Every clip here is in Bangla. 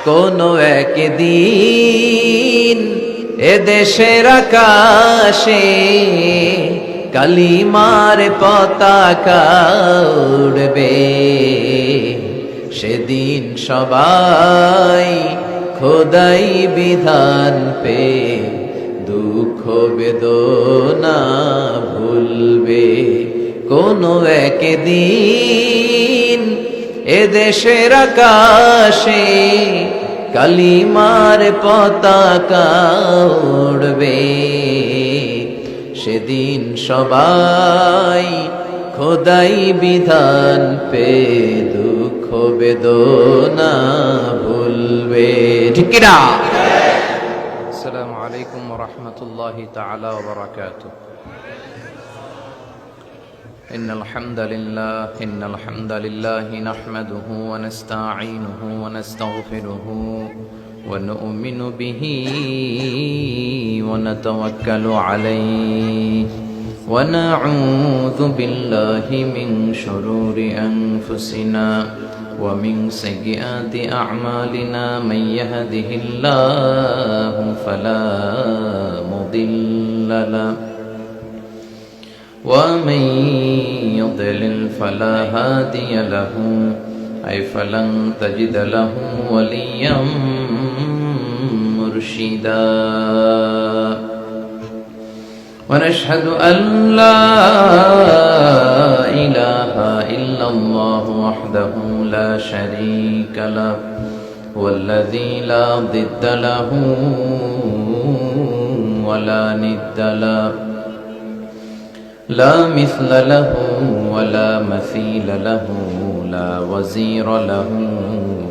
কোনো একদিন এদেশের আকাশে কালিমার পতাকা উড়বে, সেদিন সবাই খোদাই বিধান পে দুঃখ বেদনা ভুলবে। কোনো একদিন এদেশের আকাশে কালিমার পতাকা উড়বে, সেদিন সবাই খোদাই বিধান পে দুঃখ বেদনা ভুলবে। ঠিক কি না? আসসালামু আলাইকুম ওয়া রাহমাতুল্লাহি তাআলা ওয়া বারাকাতুহু। ইন্নাল হামদালিল্লাহি নাহমাদুহু ওয়া নাস্তাঈনুহু ওয়া নাস্তাগফিরুহু ওয়া নু'মিনু বিহি ওয়া নাতাওয়াক্কালু আলাইহি ওয়া না'উযু বিল্লাহি মিন শুরুরি আনফুসিনা ওয়া মিন সাইয়্যাতি আ'মালিনা মান ইয়াহদিহিল্লাহু ফালা মুদিল্লা লাহু ওয়া মান ইউদ্লিল ফালা হাদিয়া লাহু أي فلن تجد له وليا مرشدا ونشهد أن لا إله إلا الله وحده لا شريك له والذي لا ضد له ولا ند له لا مثل له ولا مثيل له لا وزير له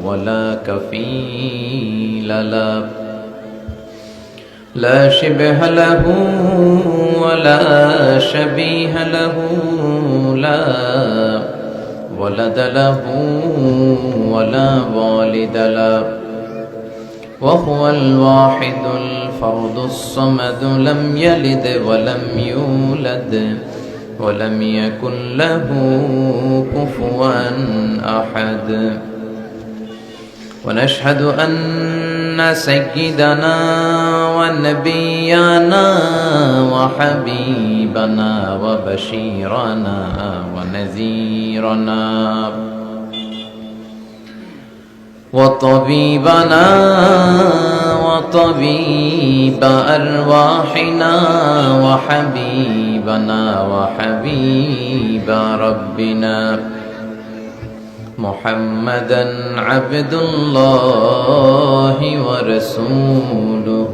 ولا كفيل له لا شبه له ولا شبيه له لا ولد له ولا والد له وهو الواحد الفرد الصمد لم يلد ولم يولد ولم يكن له كفوا أحد ونشهد أن سيدنا ونبينا وحبيبنا وبشيرنا ونذيرنا وطبيبنا وطبيب أرواحنا وحبيبنا وحبيب ربنا محمدا عبد الله ورسوله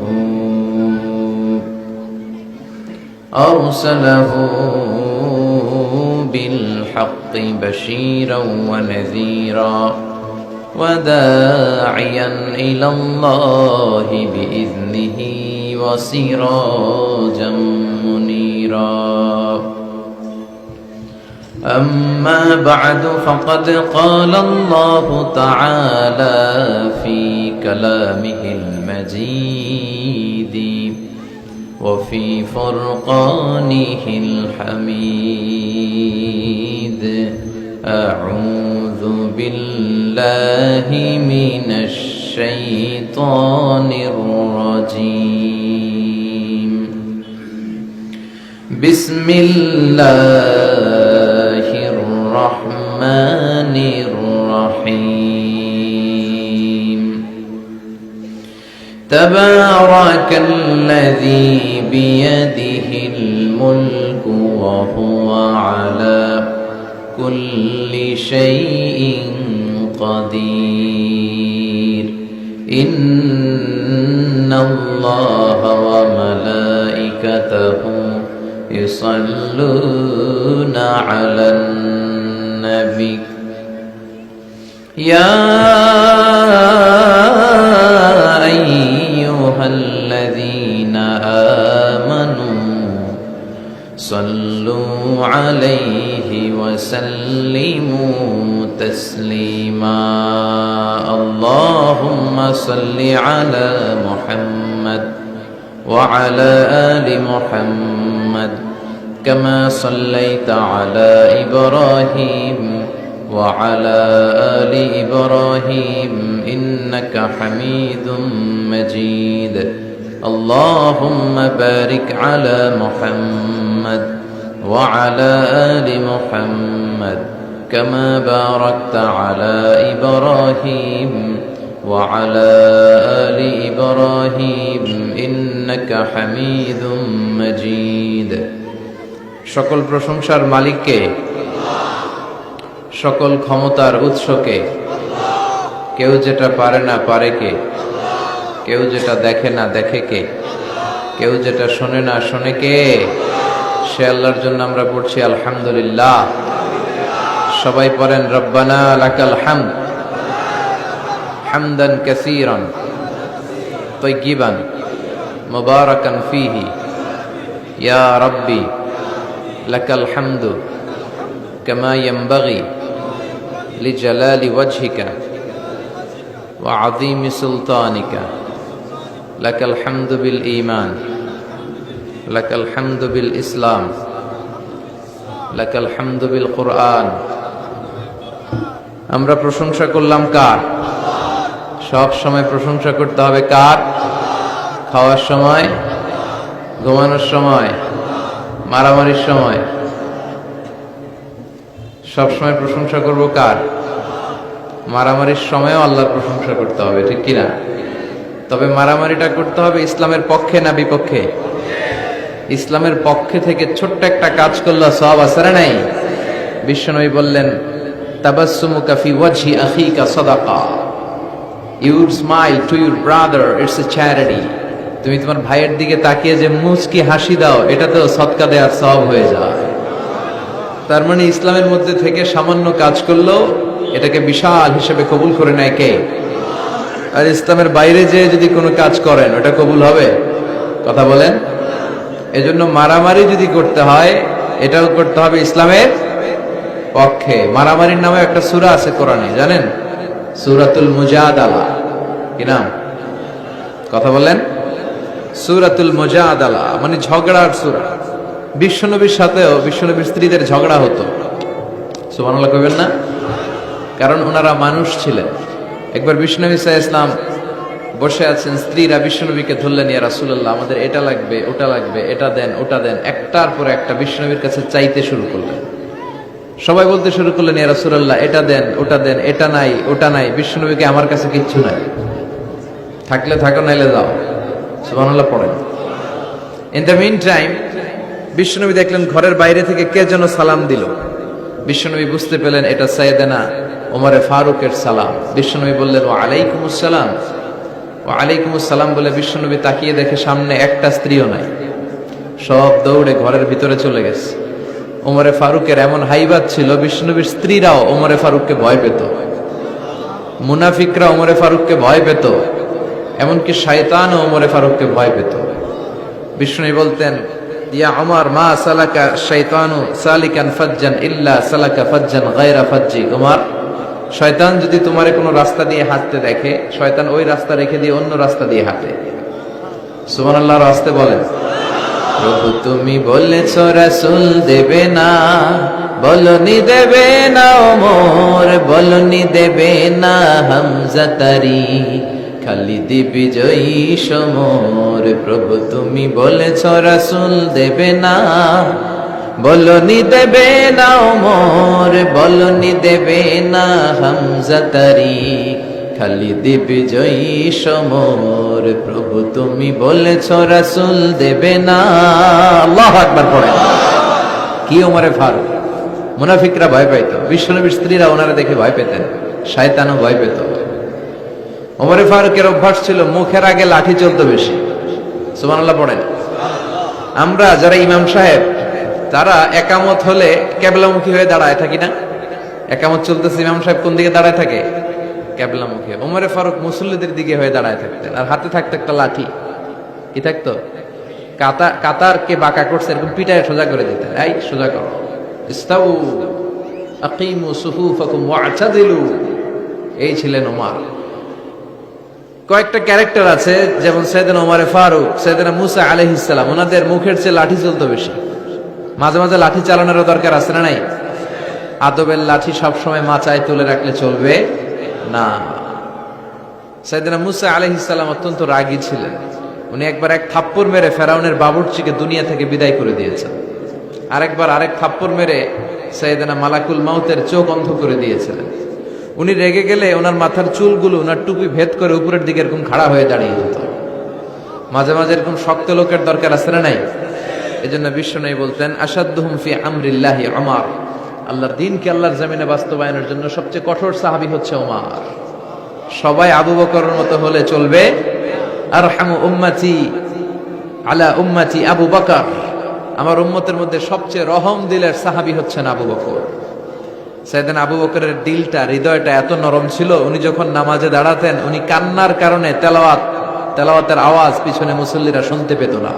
أرسله بالحق بشيرا ونذيرا وداعيا إلى الله بإذنه وسراجا منيرا أما بعد فقد قال الله تعالى في كلامه المجيد وفي فرقانه الحميد أعوذ بالله من الشيطان الرجيم بسم الله الرحمن الرحيم تبارك الذي بيده الملك وهو على كل شيء قدير إن الله وملائكته يصلون على النبي يا أيها الذين آمنوا صلوا عليه وسلموا تسليما اللهم صل على محمد وعلى آل محمد كما صليت على إبراهيم وعلى آل إبراهيم إنك حميد مجيد اللهم بارك على محمد وعلى آل محمد كما باركت على إبراهيم وعلى آل إبراهيم إنك حميد مجيد সকল প্রশংসার মালিককে সকল ক্ষমতার উৎসকে কেউ যেটা পারে না পারে কে কেউ যেটা দেখে না দেখে কে কেউ যেটা শোনে না শোনে কে সে আল্লাহর জন্য আমরা পড়ছি আলহামদুলিল্লাহ সবাই পড়েন রব্বানা লাকাল হামদ হামদান কাসীরান তাইয়িবান মুবারাকান ফীহি ইয়া রাব্বি লাকাল হামদু কামা ইয়ানবাগি লিজালালি ওয়াজহিকা ওয়া আযীমি সুলতানিকা লাকাল হামদু বিল ঈমান লাকাল হামদু বিল ইসলাম লাকাল হামদু বিল কুরআন আমরা প্রশংসা করলাম কার সব সময় প্রশংসা করতে হবে কার খাওয়ার সময় ঘুমানোর সময় মারামারির সময় সব সময় প্রশংসা করব কার মারামারির সময়ও আল্লাহর প্রশংসা করতে হবে ঠিক কিনা তবে মারামারিটা করতে হবে ইসলামের পক্ষে না বিপক্ষে ইসলামের পক্ষে থেকে ছোট্ট একটা কাজ করলে সওয়াব আছে না নাই বিশ্বনবী বললেন তাবাসসুমুকা ফি ওয়াজহি আখিকা সাদাকা you smile to your brother it's a charity তুমি তোমার ভাইয়ের দিকে তাকিয়ে যে মুচকি হাসি দাও এটাতেও সদকা দেওয়ার সওয়াব হয়ে যায় তার মানে ইসলামের মধ্যে থেকে সামান্য কাজ করলেও এটাকে বিশাল হিসেবে কবুল করে নেয় কে আর ইসলামের বাইরে যে যদি কোনো কাজ করেন ওটা কবুল হবে কথা বলেন এজন্য মারামারি যদি করতে হয় এটাও করতে হবে ইসলামের পক্ষে মারামারির নামে একটা সূরা আছে কোরআনে জানেন সূরাতুল মুজাদালা কি নাম কথা বলেন সূরাতুল মুজাদালা মানে ঝগড়ার সূরা বিশ্বনবীর সাথেও বিশ্বনবীর স্ত্রীদের ঝগড়া হতো সুবহানাল্লাহ কইবেন না কারণ ওনারা মানুষ ছিলেন একবার বিশ্বনবী সাল্লাল্লাহু আলাইহি ওয়াসাল্লাম বসে আছেন স্ত্রীরা বিশ্বনবীকে ধরলেন ইয়া রাসূলুল্লাহ আমাদের এটা লাগবে ওটা লাগবে এটা দেন ওটা দেন একটার পর একটা বিশ্বনবীর কাছে চাইতে শুরু করলেন সবাই বলতে শুরু করলেন ইয়া রাসূলুল্লাহ এটা দেন ওটা দেন এটা নাই ওটা নাই বিশ্বনবীকে আমার কাছে কিচ্ছু নাই থাকলে থাকো নাইলে যাও সুবহানাল্লাহ পড়েন ইন দ্য মিন টাইম বিশ্বনবী দেখলেন ঘরের বাইরে থেকে কে যেন সালাম দিল বিশ্বনবী বুঝতে পেলেন এটা সাইয়েদনা ওমরে ফারুকের সালাম বিশ্বনবী বললেন ওয়া আলাইকুমুস সালাম ওয়া আলাইকুমুস সালাম বলে বিশ্বনবী তাকিয়ে দেখে সামনে একটা স্ত্রীও নাই সব দৌড়ে ঘরের ভিতরে চলে গেছে ওমরে ফারুকের এমন হাইবাত ছিল বিশ্বনবীর স্ত্রীরাও ওমরে ফারুককে ভয় পেত মুনাফিকরা ওমরে ফারুককে ভয় পেত এমনকি শয়তানও ওমরে ফারুককে ভয় পেত বিশ্বনবী বলতেন ইয়া ওমর মা সালাকা শাইতানু সালিকান ফাজ্জান ইল্লা সালাকা ফাজ্জান গায়রা ফাজ্জি ওমর শয়তান যদি তোমারে কোনো রাস্তা দিয়ে হাঁটতে দেখে শয়তান ওই রাস্তা রেখে দিয়ে অন্য রাস্তা দিয়ে হাঁটে সুবহানাল্লাহর রাস্তে বলেন প্রভু তুমি বলেছো রাসূল দেবে না বলনি দেবে না ওমর বলনি দেবে না হামজা তারি খালিদ বিজয়ী সমর প্রভু তুমি বলেছো রাসূল দেবে না বলনি দেবে না ওমর বলনি দেবে না হামজা তারি খালিদ বিজয়ী সমর প্রভু তুমি বলেছো রাসূল দেবে না আল্লাহু আকবার পড়েন কি ওমরে ফারুক মুনাফিকরা ভয় পাইতো বিশ্বনবীর স্ত্রীরা ওনারা দেখে ভয় পেতেন শয়তানও ভয় পেত ওমরে ফারুকের অভ্যাস ছিল মুখের আগে লাঠি চলতো বেশি সুবহানাল্লাহ পড়েন আমরা যারা ইমাম সাহেব তারা একামত হলে কিবলামুখী হয়ে দাঁড়ায় থাকি না একামত চলতেছে ইমাম সাহেব কোন দিকে দাঁড়ায় থাকে কিবলামুখী ওমরে ফারুক মুসল্লিদের দিকে হয়ে দাঁড়ায় থাকতেন আর হাতে থাকতো একটা লাঠি কি থাকতো কাতারকে বাঁকা করছে এরকম পিটায় সোজা করে দিতেন এই সোজা করো ইস্তাউ আকিমু সুফুফাকুম ওয়া'তাদিলু এই ছিলেন ওমর কয়েকটা ক্যারেক্টার আছে যেমন সাইয়েদনা ওমর ফারুক সাইয়েদনা মুসা আলাইহিস সালাম ওনাদের মুখের চেয়ে লাঠি চলতো বেশি মাঝে মাঝে লাঠি চালানোর দরকার আছে না নাই আদবের লাঠি সব সময় মাচায় তুলে রাখলে চলবে না সাইয়েদনা মুসা আলাইহিস সালাম অত্যন্ত রাগী ছিলেন। উনি একবার এক থাপ্পড় মেরে ফেরাউনের বাবুর্চিকে দুনিয়া থেকে বিদায় করে দিয়েছেন, আরেকবার আরেক থাপ্পড় মেরে সাইয়েদনা মালাকুল মাউতের চোখ অন্ধ করে দিয়েছিলেন। উনি রেগে গেলে ওনার মাথার চুলগুলো ওনার টুপি ভেদ করে উপরের দিকে এরকম খাড়া হয়ে দাঁড়িয়ে যেত। মাঝে মাঝে এরকম শক্ত লোকের দরকার আছে না নাই? এজন্য বিশ্বনবী বলতেন, আসাদ্দুহুম ফি আমরিল্লাহি উমর, আল্লাহর দ্বীনকে আল্লাহর জমিনে বাস্তবায়নের জন্য সবচেয়ে কঠোর সাহাবী হচ্ছে ওমর। সবাই আবু বকরের মতো হলে চলবে। আরহামু উম্মতি আলা উম্মতি আবু বকর, আমার উম্মতের মধ্যে সবচেয়ে রহম দিলের সাহাবী হচ্ছেন আবু বকর। সাইয়েদনা আবু বকরের দিলটা, হৃদয়টা এত নরম ছিল, উনি যখন নামাজে দাঁড়াতেন উনি কান্নার কারণে তেলাওয়াতের আওয়াজ পিছনে মুসল্লিরা শুনতে পেত না।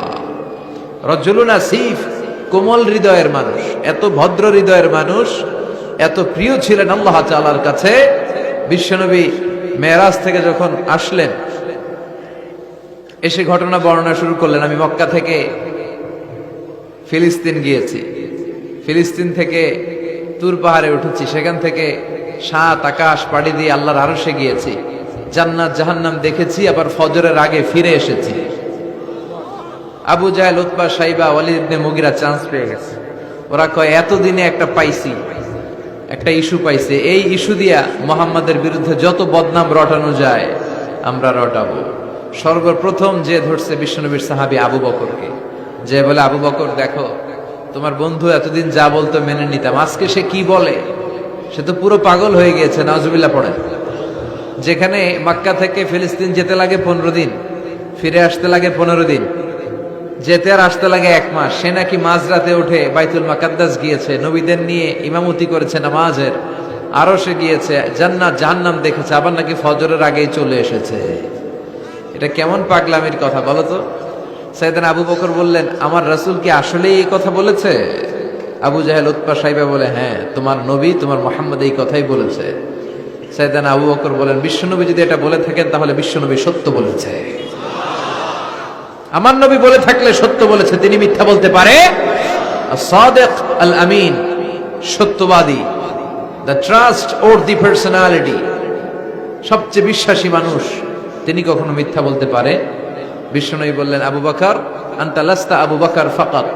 রজুলুন আসিফ, কোমল হৃদয়ের মানুষ, এত ভদ্র হৃদয়ের মানুষ, এত প্রিয় ছিলেন আল্লাহ তাআলার কাছে। বিশ্বনবী মেরাজ থেকে যখন আসলেন, এসে ঘটনা বর্ণনা শুরু করলেন, আমি মক্কা থেকে ফিলিস্তিন গিয়েছি, ফিলিস্তিন থেকে তুর পাহাড়ে উঠেছি, সেখান থেকে 7 আকাশ পাড়ি দিয়ে আল্লাহর আরশে গিয়েছি, জান্নাত জাহান্নাম দেখেছি, আবার ফজরের আগে ফিরে এসেছি। আবু জাহেল, উতবা, সাইবা, ওয়ালিদ ইবনে মুগিরা চান্স পেয়ে গেছে। ওরা কয় এতদিনে একটা পাইছি, একটা ইস্যু পাইছে, এই ইস্যু দিয়া মুহাম্মাদের বিরুদ্ধে যত বদনাম রটানো যায় আমরা রটাবো। সর্বপ্রথম যে ধরছে বিশ্বনবীর সাহাবী আবু বকরকে, যে বলে, আবু বকর দেখো, তোমার বন্ধু এতদিন যা বলতো মেনে নিতাম, আজকে সে কি বলে, সে তো পুরো পাগল হয়ে গিয়েছে। নাউজুবিল্লাহ পড়েন। যেখানে মক্কা থেকে ফিলিস্তিন যেতে লাগে 15 দিন, ফিরে আসতে লাগে 15 দিন, যেতে আর আসতে লাগে 1 মাস, সে নাকি মাঝরাতে উঠে বাইতুল মুকাদ্দাস গিয়েছে, নবীদের নিয়ে ইমামতি করেছে নামাজের, আরো সে গিয়েছে, জান্নাত জাহান্নাম দেখেছে, আবার নাকি ফজরের আগেই চলে এসেছে। এটা কেমন পাগলামির কথা বলো তো? সাইয়েদনা আবু বকর বললেন, আমার রাসূল কি আসলেই এই কথা বলেছে? আবু জাহেল, উতবা, সাইবা বলে, হ্যাঁ, তোমার নবী, তোমার মুহাম্মদ এই কথাই বলেছে। সাইয়েদনা আবু বকর বলেন, বিশ্বনবী যদি এটা বলে থাকেন তাহলে বিশ্বনবী সত্য বলেছে। আমার নবী বলে থাকলে সত্য বলেছে, তিনি মিথ্যা বলতে পারে? as-sadiq al-amin, সত্যবাদী, the trust or the personality, সবচেয়ে বিশ্বাসী মানুষ, তিনি কখনো মিথ্যা বলতে পারে? বিশ্বনবী বললেন, আবু বকর আনতা লাস্তা আবু বকর ফাকাত,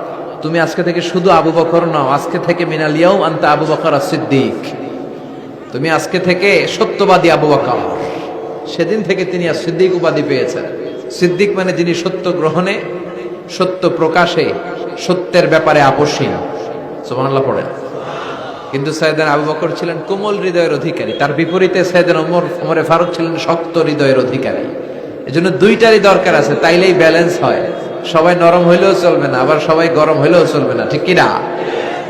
তুমি আজকে থেকে শুধু আবু বকর নও, আজকে থেকে মিনাল ইয়াউম আনতা আবু বকর as-সিদ্দিক, তুমি আজকে থেকে সত্যবাদী আবু বকর। সেদিন থেকে তিনি as-সিদ্দিক উপাধি পেয়েছেন। সিদ্দিক মানে যিনি সত্য গ্রহণে, সত্য প্রকাশে, সত্যের ব্যাপারে আপোষহীন। সুবহানাল্লাহ পড়েন। কিন্তু সাইয়েদনা আবু বকর ছিলেন কোমল হৃদয়ের অধিকারী, তার বিপরীতে সাইয়েদনা ওমর ফারুক ছিলেন শক্ত হৃদয়ের অধিকারী। এজন্য দুইটারই দরকার আছে, তাইলেই ব্যালেন্স হয়। সবাই নরম হইলেও চলবে না, আবার সবাই গরম হইলেও চলবে না, ঠিক কি না?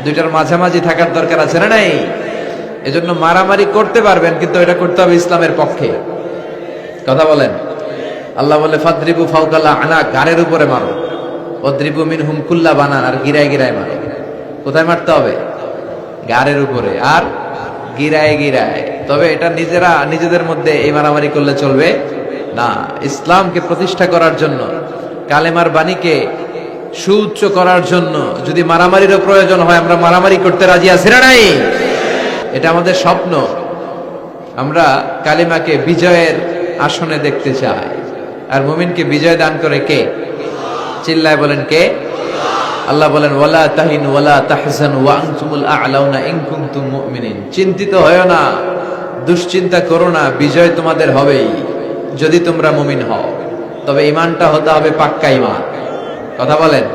দুইটার মাঝামাঝি থাকার দরকার আছে না নাই? এজন্য মারামারি করতে পারবেন, কিন্তু এটা করতে হবে ইসলামের পক্ষে। কথা বলেন। আল্লাহ বলে, ফাদরিবু ফাওকাল আনাক, গাড়ের উপরে মারো, ওয়াদরিবু মিনহুম কুল্লা বানান, আর গিরায় গিরায় মারো। কোথায় মারতে হবে? গাড়ের উপরে আর গিরায় গিরায়। তবে এটা নিজেদের মধ্যে এই মারামারি করলে চলবে না। ইসলামকে প্রতিষ্ঠা করার জন্য, কালেমার বাণীকে সুউচ্চ করার জন্য যদি মারামারিরও প্রয়োজন হয়, আমরা মারামারি করতে রাজি আছি না নাই? এটা আমাদের স্বপ্ন। আমরা কালিমাকে বিজয়ের আসনে দেখতে চাই। আর মুমিনকে বিজয় দান করে কে? চিল্লায় বলেন, কে? আল্লাহ বলেন, ওয়ালা তাহিনু ওয়ালা তাহজানু ওয়া আনতুমুল আ'লাউনা ইন কুনতুম মুমিনিন, চিন্তিত হয়ো না, দুশ্চিন্তা করো না, বিজয় তোমাদের হবেই যদি তোমরা মুমিন হও। তবে ঈমানটা হতে হবে পাক্কা ঈমান। কথা বলেন।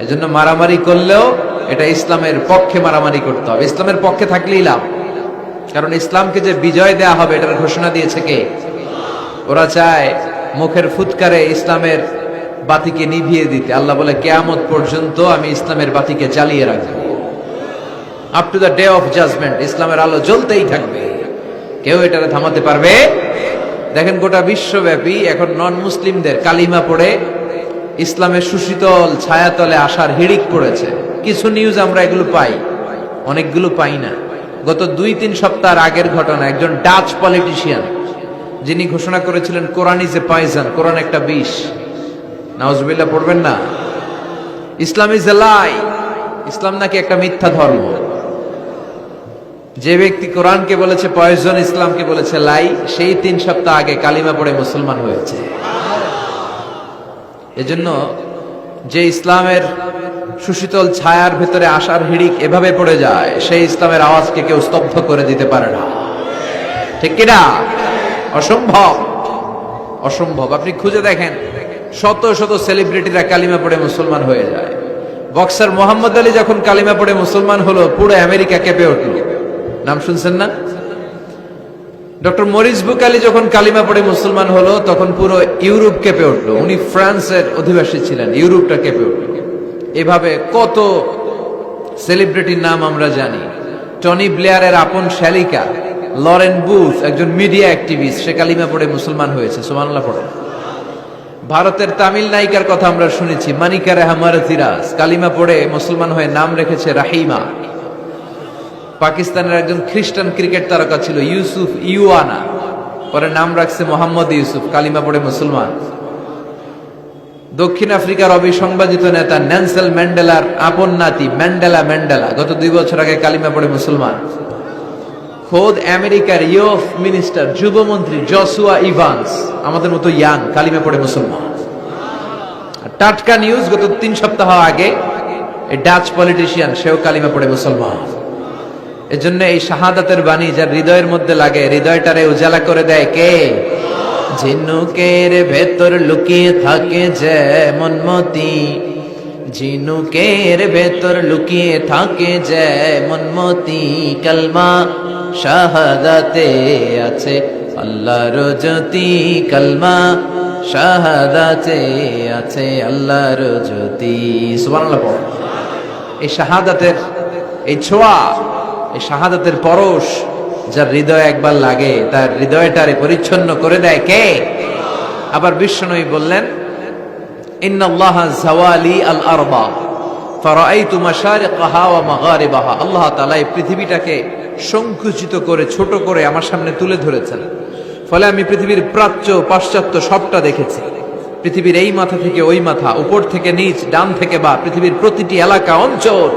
এজন্য মারামারি করলেও এটা ইসলামের পক্ষে মারামারি করতে হবে, ইসলামের পক্ষে থাকলেই লাভ। কারণ ইসলামকে যে বিজয় দেয়া হবে এটার ঘোষণা দিয়েছে কে? ওরা চায় মুখের ফুৎকারে ইসলামের বাতিকে নিভিয়ে দিতে। আল্লাহ বলে, কিয়ামত পর্যন্ত আমি ইসলামের বাতিকে জ্বালিয়ে রাখবো। Up to the day of judgment ইসলামের আলো জ্বলতেই থাকবে, কেউ এটারে থামাতে পারবে। দেখেন, গোটা বিশ্বব্যাপী এখন নন মুসলিমদের কালিমা পড়ে ইসলামের সুশীতল ছায়াতলে আসার হিড়িক পড়েছে। কিছু নিউজ আমরা এগুলো পাই, অনেকগুলো পাই না। গত 2-3 সপ্তাহ আগের ঘটনা, একজন ডাচ পলিটিশিয়ান যিনি ঘোষণা করেছিলেন কোরআন ইজ এ পয়জন, কোরআন একটা বিষ। নাউজুবিল্লাহ পড়বেন না। ইসলাম ইজ এ লাই, ইসলাম নাকি একটা মিথ্যা ধর্ম। যে ব্যক্তি কোরআনকে বলেছে পয়জন, ইসলামকে বলেছে লাই, সেই 3 সপ্তাহ আগে কালিমা পড়ে মুসলমান হয়েছে। এজন্য যে ইসলামের সুশীতল ছায়ার ভেতরে আশার হিড়িক এভাবে পড়ে যায়, সেই ইসলামের আওয়াজকে কেউ স্তব্ধ করে দিতে পারে না, ঠিক কিনা? অসম্ভব, অসম্ভব। আপনি খুঁজে দেখেন, শত শত সেলিব্রিটিরা কালিমা পড়ে মুসলমান হয়ে যায়। বক্সার মোহাম্মদ আলী যখন কালিমা পড়ে মুসলমান হলো, পুরো আমেরিকা কেঁপে উঠল। নাম শুনছেন না? ডক্টর মরিস বুকালি যখন কালিমা পড়ে মুসলমান হলো, তখন পুরো ইউরোপ কেঁপে উঠলো। উনি ফ্রান্সের অধিবাসী ছিলেন, ইউরোপটা কেঁপে উঠল। এভাবে কত সেলিব্রিটির নাম আমরা জানি। টনি ব্লেয়ারের আপন শালিকা লরেন বুথ, একজন মিডিয়া অ্যাক্টিভিস্ট, সে কালিমা পড়ে মুসলমান হয়েছে। সুবহানাল্লাহ পড়ে। ভারতের তামিল নায়িকার কথা আমরা শুনেছি, মানিকা রেহা মারথিরাজ, কালিমা পড়ে মুসলমান হয়ে নাম রেখেছে রাহিমা। পাকিস্তানের একজন খ্রিস্টান ক্রিকেট তারকা ছিল ইউসুফ ইউয়ানা, পরে নাম রাখছে মোহাম্মদ ইউসুফ, কালিমা পড়ে মুসলমান। দক্ষিণ আফ্রিকার অবিসংবাদিত নেতা নেলসন ম্যান্ডেলার আপন নাতি ম্যান্ডেলা গত 2 বছর আগে কালিমা পড়ে মুসলমান। খোদ আমেরিকার ইউথ মিনিস্টার, যুবমন্ত্রী জসুয়া ইভান্স, আমাদের মতো ইয়াং, কালিমা পড়ে মুসলমান। টাটকা নিউজ, গত 3 সপ্তাহ আগে এই ডাচ পলিটিশিয়ান, সেও কালিমা পড়ে মুসলমান। এজন্য এই শাহাদাতের বাণী যার হৃদয়ের মধ্যে লাগে, হৃদয়টারে উজালা করে দেয় কে? ঝিনুকের ভেতর লুকিয়ে থাকে যেমন মতি, ঝিনুকের ভেতর লুকিয়ে থাকে যেমন মতি, কালমা শাহাদাতে আছে আল্লাহর জ্যোতি, কালমা শাহাদাতে আছে আল্লাহর জ্যোতি। সুবহানাল্লাহ। এই শাহাদাতের এই ছোঁয়া, এই শাহাদাতের পরশ যার হৃদয়ে একবার লাগে, তার হৃদয়টারে পরিচ্ছন্ন করে দেয় কে? আবার বিশ্বনবী বললেন, ইন্নাল্লাহা যাওয়ালি আল আরবা ফারাআইতু মাশারিকাহা ওয়া মাগারিবাহা। আল্লাহ তাআলা এই পৃথিবীটাকে সংকুচিত করে, ছোট করে আমার সামনে তুলে ধরেছেন। ফলে আমি পৃথিবীর প্রাচ্য পাশ্চাত্য সবটা দেখেছি। পৃথিবীর এই মাথা থেকে ওই মাথা, উপর থেকে নিচ, ডান থেকে বা, পৃথিবীর প্রতিটি এলাকা অঞ্চল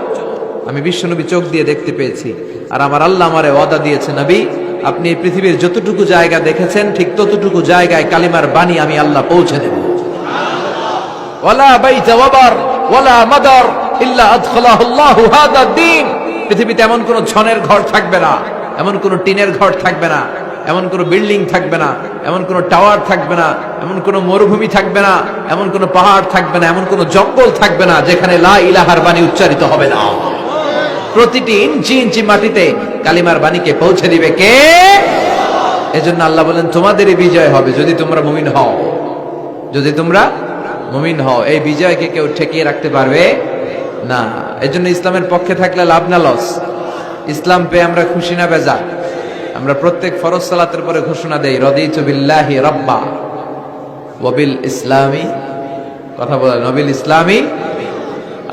আমি বিশ্বনবী চোখ দিয়ে দেখতে পেয়েছি। আর আমার আল্লাহ আমারে ওয়াদা দিয়েছে, নবী আপনি এই পৃথিবীর যতটুকু জায়গা দেখেছেন, ঠিক ততটুকু জায়গায় কালিমার বাণী আমি আল্লাহ পৌঁছে দেব। ওয়ালা বাইতা ওয়াবার ওয়ালা মাদার ইল্লা আদখালাহুল্লাহু হাদা দ্বীন। পৃথিবীতে এমন কোন ছনের ঘর থাকবে না, এমন কোন টিনের ঘর থাকবে না, এমন কোন বিল্ডিং থাকবে না, এমন কোন টাওয়ার থাকবে না, এমন কোন মরুভূমি থাকবে না, এমন কোন পাহাড় থাকবে না, এমন কোন জঙ্গল থাকবে না যেখানে লা ইলাহার বাণী উচ্চারিত হবে না। প্রতিটি ইঞ্চি ইঞ্চি মাটিতে কালিমার বাণীকে পৌঁছে দিবে কে? এজন্য আল্লাহ বলেন, তোমাদেরই বিজয় হবে যদি তোমরা মুমিন হও, যদি তোমরা মুমিন হও। এই বিজয়কে কেউ ঠেকিয়ে রাখতে পারবে না। এজন্য ইসলামের পক্ষে থাকলে লাভ না লস। ইসলাম পেয়ে আমরা খুশি না বেজা? আমরা প্রত্যেক ফরজ সালাতের পরে ঘোষণা দেই, রাদিতু বিল্লাহি রাব্বা ওয়া বিল ইসলামি, কথা বলেন, নবিল ইসলামি।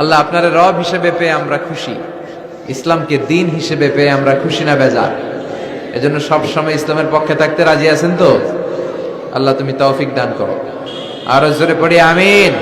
আল্লাহ আপনার রব হিসেবে পেয়ে আমরা খুশি, ইসলামকে দিন হিসেবে পেয়ে আমরা খুশি না বেজা? এজন্য সব সময় ইসলামের পক্ষে থাকতে রাজি আছেন তো? আল্লাহ তুমি তৌফিক দান করো। আরো জোরে পড়ি আমিন।